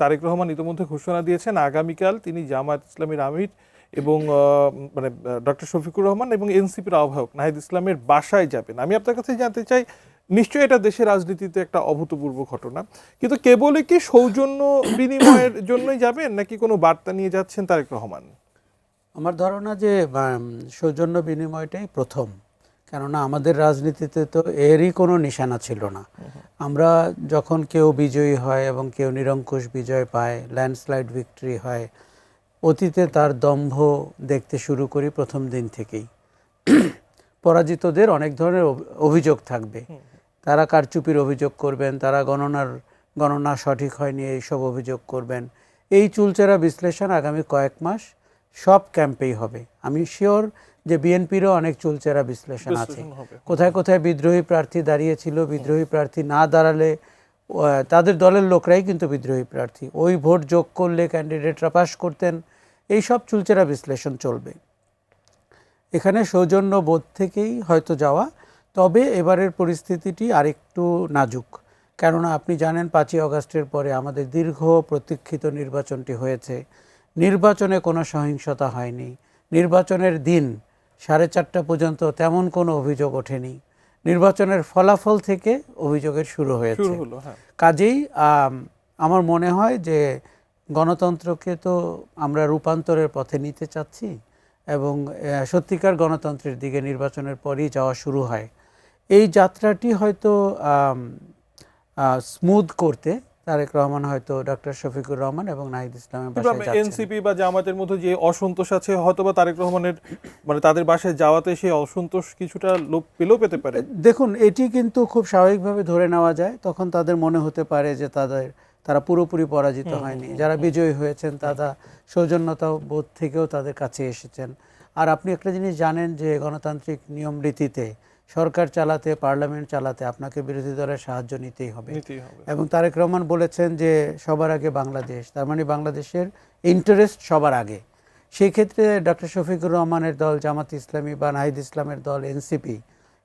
তারেক রহমান ইতিমধ্যে ঘোষণা দিয়েছেন আগামীকাল তিনি জামায়াত ইসলামীর আমির এবং মানে ডক্টর শফিকুর রহমান এবং এনসিপির আহ্বায়ক নাহিদ ইসলামের বাসায় যাবেন। আমি আপনার কাছে জানতে চাই, নিশ্চয়ই এটা দেশের রাজনীতিতে একটা অভূতপূর্ব ঘটনা, কিন্তু কেবলই কি সৌজন্য বিনিময়ের জন্যই যাবেন নাকি কোনো বার্তা নিয়ে যাচ্ছেন তারেক রহমান? আমার ধারণা যে সৌজন্য বিনিময়টাই প্রথম, কেননা আমাদের রাজনীতিতে তো এরই কোনো নিশানা ছিল না। আমরা যখন কেউ বিজয়ী হয় এবং কেউ নিরঙ্কুশ বিজয় পায়, ল্যান্ডস্লাইড ভিক্টরি হয়, অতীতে তার দম্ভ দেখতে শুরু করি প্রথম দিন থেকেই। পরাজিতদের অনেক ধরনের অভিযোগ থাকবে, তারা কারচুপির অভিযোগ করবেন, তারা গণনা সঠিক হয়নি এইসব অভিযোগ করবেন। এই চুলচেরা বিশ্লেষণ আগামী কয়েক মাস সব ক্যাম্পেই হবে। আমি শিওর যে বিএনপিরও অনেক চুলচেরা বিশ্লেষণ আছে, কোথায় কোথায় বিদ্রোহী প্রার্থী দাঁড়িয়েছিল, বিদ্রোহী প্রার্থী না দাঁড়ালে তাদের দলের লোকরাই কিন্তু বিদ্রোহী প্রার্থী, ওই ভোট যোগ করলে ক্যান্ডিডেটরা পাশ করতেন, এই সব চুলচেরা বিশ্লেষণ চলবে। এখানে সৌজন্য বোধ থেকেই হয়তো যাওয়া, তবে এবারের পরিস্থিতিটি আরেকটু নাজুক, কেননা আপনি জানেন 5ই আগস্টের পরে আমাদের দীর্ঘ প্রতীক্ষিত নির্বাচনটি হয়েছে। নির্বাচনে কোনো সহিংসতা হয়নি, নির্বাচনের দিন 4:30 পর্যন্ত তেমন কোনো অভিযোগ ওঠেনি, নির্বাচনের ফলাফল থেকে অভিযোগের শুরু হয়েছে। কাজেই আমার মনে হয় যে গণতন্ত্রকে তো আমরা রূপান্তরের পথে নিতে চাচ্ছি এবং সত্যিকার গণতন্ত্রের দিকে নির্বাচনের পরই যাওয়া শুরু হয়। এই যাত্রাটি হয়তো স্মুথ করতে তারেক রহমান হয়তো ডক্টর শফিকুর রহমান এবং নাহিদ ইসলামের বাসায় যাচ্ছেন। এনসিপি বা জামাতের মধ্যে যে অসন্তোষ আছে, হয়তোবা তারেক রহমানের মানে তাদের বাসায় যাওয়াতে সেই অসন্তোষ কিছুটা লোপ পেতে পারে। দেখুন, এটি কিন্তু খুব স্বাভাবিকভাবে ধরে নেওয়া যায়। তখন তাদের মনে হতে পারে যে তারা পুরোপুরি পরাজিত হয়নি, যারা বিজয়ী হয়েছেন তারা সৌজন্যতা বোধ থেকেও তাদের কাছে এসেছেন। আর আপনি একটা জিনিস জানেন যে গণতান্ত্রিক নিয়ম রীতিতে সরকার চালাতে, পার্লামেন্ট চালাতে আপনাকে বিরোধী দলের সাহায্য নিতেই হবে। এবং তারেক রহমান বলেছেন যে সবার আগে বাংলাদেশ, তার মানে বাংলাদেশের ইন্টারেস্ট সবার আগে। সেই ক্ষেত্রে ডক্টর শফিকুর রহমানের দল জামাত ইসলামী বা নাহিদ ইসলামের দল এনসিপি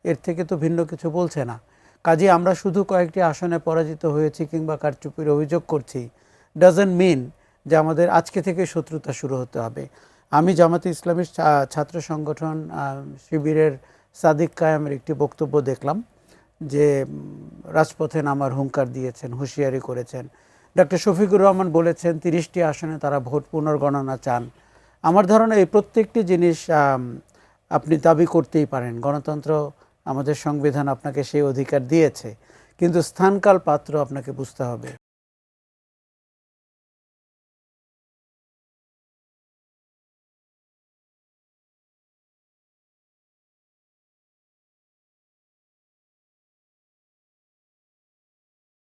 এর থেকে তো ভিন্ন কিছু বলছে না। কাজে আমরা শুধু কয়েকটি আসনে পরাজিত হয়েছি কিংবা কারচুপির অভিযোগ করছি ডাজন্ট মিন যে আমাদের আজকে থেকে শত্রুতা শুরু হতে হবে। আমি জামাতে ইসলামীর ছাত্র সংগঠন শিবিরের সাদিক কায়েমের একটি বক্তব্য দেখলাম যে রাজপথে নামার হুঙ্কার দিয়েছেন, হুঁশিয়ারি করেছেন। ডক্টর শফিকুর রহমান বলেছেন 30টি আসনে তারা ভোট পুনর্গণনা চান। আমার ধারণা এই প্রত্যেকটি জিনিস আপনি দাবি করতেই পারেন, গণতন্ত্র আমাদের সংবিধান আপনাকে সেই অধিকার দিয়েছে, কিন্তু স্থানকাল পাত্র আপনাকে বুঝতে হবে।